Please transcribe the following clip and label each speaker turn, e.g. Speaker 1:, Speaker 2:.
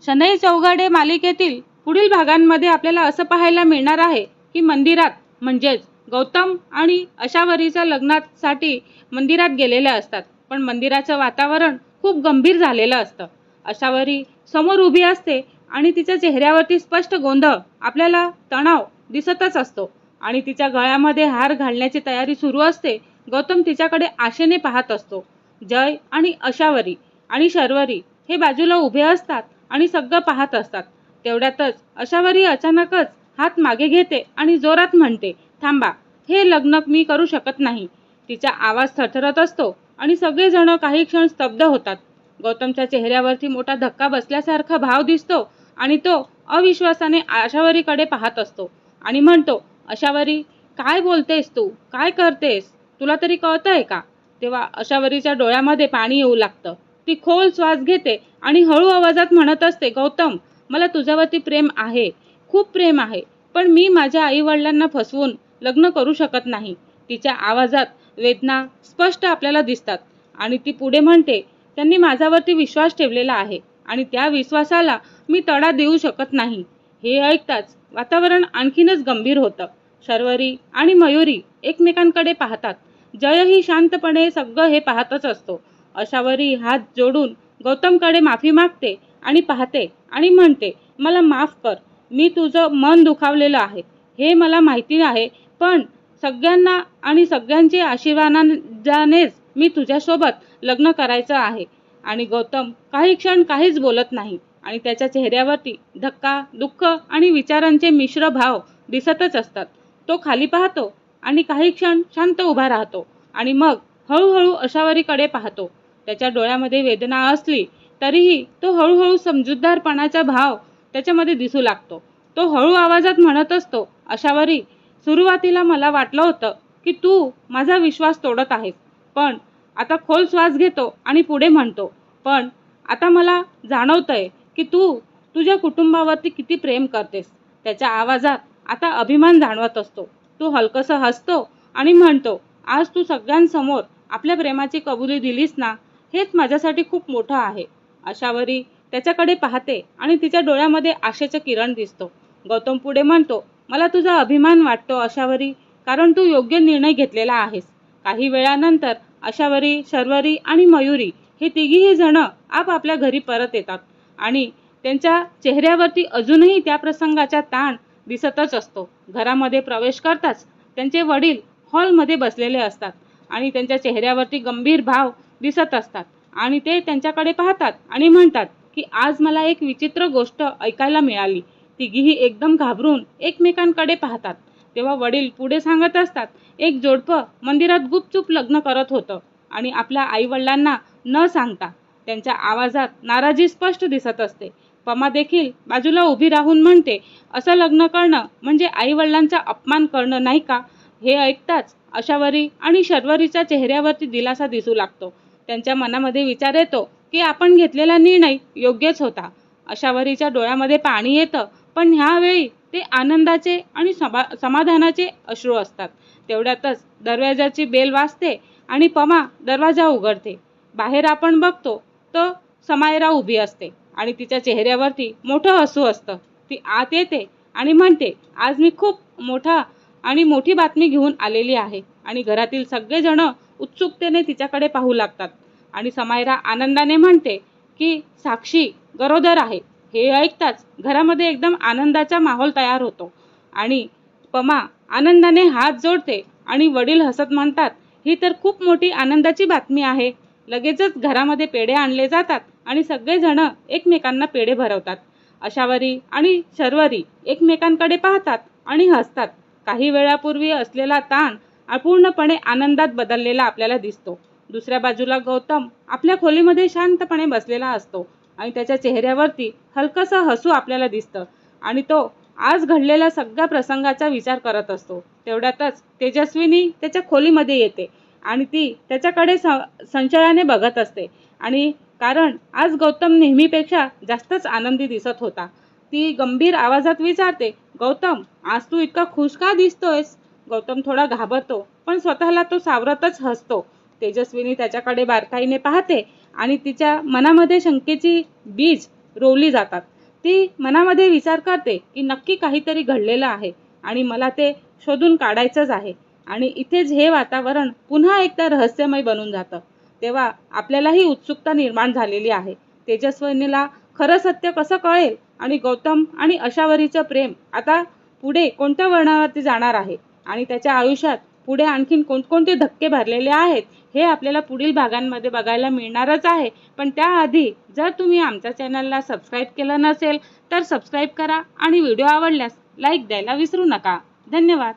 Speaker 1: शनई चौघडे मालिकेतील पुढील भागांमध्ये आपल्याला असं पाहायला मिळणार आहे की मंदिरात म्हणजेच गौतम आणि अशावरीच्या लग्नासाठी मंदिरात गेलेले असतात, पण मंदिराचं वातावरण खूप गंभीर झालेलं असतं. अशावरी समोर उभी असते आणि तिच्या चेहऱ्यावरती स्पष्ट गोंधळ, आपल्याला तणाव दिसतच असतो आणि तिच्या गळ्यामध्ये हार घालण्याची तयारी सुरू असते. गौतम तिच्याकडे आशेने पाहत असतो. जय आणि अशावरी आणि शर्वरी हे बाजूला उभे असतात आणि सगळं पाहत असतात. तेवढ्यातच अशावरी अचानकच हात मागे घेते आणि जोरात म्हणते, थांबा, हे लग्न मी करू शकत नाही. तिचा आवाज थरथरत असतो आणि सगळेजण काही क्षण स्तब्ध होतात. गौतमच्या चेहऱ्यावरती मोठा धक्का बसल्यासारखा भाव दिसतो आणि तो अविश्वासाने अशावरीकडे पाहत असतो आणि म्हणतो, अशावरी, काय बोलतेस तू? काय करतेस? तुला तरी कळतंय का? तेव्हा अशावरीच्या डोळ्यामध्ये पाणी येऊ लागतं. ती खोल श्वास घेते आणि हळू आवाजात म्हणत असते, गौतम, मला तुझ्यावरती प्रेम आहे, खूप प्रेम आहे, पण मी माझ्या आई वडिलांना फसवून लग्न करू शकत नाही. तिच्या आवाजात वेदना स्पष्ट आपल्याला दिसतात आणि ती पुढे म्हणते, त्यांनी माझ्यावरती विश्वास ठेवलेला आहे आणि त्या विश्वासाला मी तडा देऊ शकत नाही. हे ऐकताच वातावरण आणखीनच गंभीर होतं. शर्वरी आणि मयुरी एकमेकांकडे पाहतात. जयही शांतपणे सगळं हे पाहतच असतो. अशावरी हात जोडून गौतमकडे माफी मागते आणि पाहते आणि म्हणते, मला माफ कर, मी तुझं मन दुखावलेलं आहे, हे मला माहिती आहे, पण सगळ्यांना आणि सगळ्यांच्या आशीर्वादानेच मी तुझ्यासोबत लग्न करायचं आहे. आणि गौतम काही क्षण काहीच बोलत नाही आणि त्याच्या चेहऱ्यावरती धक्का, दुःख आणि विचारांचे मिश्र भाव दिसतच असतात. तो खाली पाहतो आणि काही क्षण शांत उभा राहतो आणि मग हळूहळू अशावरीकडे पाहतो. त्याच्या डोळ्यामध्ये वेदना असली तरीही तो हळूहळू समजूतदारपणाचा भाव त्याच्यामध्ये दिसू लागतो. तो हळू आवाजात म्हणत असतो, अशावरी, सुरुवातीला मला वाटलं होतं की तू माझा विश्वास तोडत आहेस, पण आता खोल श्वास घेतो आणि पुढे म्हणतो, पण आता मला जाणवतंय की तू तुझ्या कुटुंबावरती किती प्रेम करतेस. त्याच्या आवाजात आता अभिमान जाणवत असतो. तो हलकसं हसतो आणि म्हणतो, आज तू सगळ्यांसमोर आपल्या प्रेमाची कबुली दिलीस ना, हेच माझ्यासाठी खूप मोठं आहे. अशावरी त्याच्याकडे पाहते आणि तिच्या डोळ्यामध्ये आशेचं किरण दिसतो. गौतम पुढे म्हणतो, मला तुझा अभिमान वाटतो अशावरी, कारण तू योग्य निर्णय घेतलेला आहेस. काही वेळानंतर अशावरी, शर्वरी आणि मयुरी हे तिघीही जण आपापल्या घरी परत येतात आणि त्यांच्या चेहऱ्यावरती अजूनही त्या प्रसंगाचा ताण दिसतच असतो. घरामध्ये प्रवेश करताच त्यांचे वडील हॉलमध्ये बसलेले असतात आणि त्यांच्या चेहऱ्यावरती गंभीर भाव दिसत असतात आणि ते त्यांच्याकडे पाहतात आणि म्हणतात की आज मला एक विचित्र गोष्ट ऐकायला मिळाली. तिघीही एकदम घाबरून एकमेकांकडे पाहतात. तेव्हा वडील पुढे सांगत असतात, एक जोडपं मंदिरात गुपचूप लग्न करत होतं आणि आपल्या आईवडिलांना न सांगता. त्यांच्या आवाजात नाराजी स्पष्ट दिसत असते. पमा देखील बाजूला उभी राहून म्हणते, असं लग्न करणं म्हणजे आईवडिलांचा अपमान करणं नाही का? हे ऐकताच अशावरी आणि शर्वरीच्या चेहऱ्यावरती दिलासा दिसू लागतो. त्यांच्या मनामध्ये विचार येतो की आपण घेतलेला निर्णय योग्यच होता. अशावरीच्या डोळ्यामध्ये पाणी येतं, पण ह्यावेळी ते आनंदाचे आणि समाधानाचे अश्रू असतात. तेवढ्यातच दरवाजाची बेल वाजते आणि पमा दरवाजा उघडते. बाहेर आपण बघतो तर समायरा उभी असते आणि तिच्या चेहऱ्यावरती मोठं हसू असतं. ती आत येते आणि म्हणते, आज मी खूप मोठी बातमी घेऊन आलेली आहे. आणि घरातील सगळेजण उत्सुकतेने तिच्याकडे पाहू लागतात आणि समायरा आनंदाने म्हणते की साक्षी गरोदर आहे. हे ऐकताच घरामध्ये एकदम आनंदाचा माहोल तयार होतो आणि पमा आनंदाने हात जोडते आणि वडील हसत म्हणतात, ही तर खूप मोठी आनंदाची बातमी आहे. लगेचच घरामध्ये पेढे आणले जातात आणि सगळेजण एकमेकांना पेढे भरवतात. अशावरी आणि शर्वरी एकमेकांकडे पाहतात आणि हसतात. काही वेळापूर्वी असलेला ताण अपूर्णपणे आनंदात बदललेला आपल्याला दिसतो. दुसऱ्या बाजूला गौतम आपल्या खोलीमध्ये शांतपणे बसलेला असतो आणि त्याच्या चेहऱ्यावरती हलकसं हसू आपल्याला दिसतं आणि तो आज घडलेल्या सगळ्या प्रसंगाचा विचार करत असतो. तेवढ्यातच तेजस्विनी त्याच्या खोलीमध्ये येते आणि ती त्याच्याकडे संशयाने बघत असते आणि कारण आज गौतम नेहमीपेक्षा जास्तच आनंदी दिसत होता. ती गंभीर आवाजात विचारते, गौतम, आज तू इतका खुश का दिसतोयस? गौतम थोडा घाबरतो, पण स्वतःला तो सावरतच हसतो. तेजस्विनी त्याच्याकडे बारकाईने पाहते आणि तिच्या मनामध्ये शंकेची बीज रोवली जातात. ती मनामध्ये विचार करते की नक्की काहीतरी घडलेलं आहे आणि मला ते शोधून काढायचंच आहे. आणि इथेच हे वातावरण पुन्हा एकदा रहस्यमय बनून जातं. तेव्हा आपल्यालाही उत्सुकता निर्माण झालेली आहे. तेजस्विनीला खरं सत्य कसं कळेल आणि गौतम आणि अशावरीचं प्रेम आता पुढे कोणत्या वळणावरती जाणार आहे आणि त्याच्या आयुष्यात पुढे आणखीन कोणकोणते धक्के भरलेले आहेत हे आपल्याला पुढील भागांमध्ये बघायला मिळणारच आहे. पण त्याआधी जर तुम्ही आमच्या चॅनलला सबस्क्राईब केलं नसेल तर सबस्क्राईब करा आणि व्हिडिओ आवडल्यास लाईक द्यायला विसरू नका. धन्यवाद.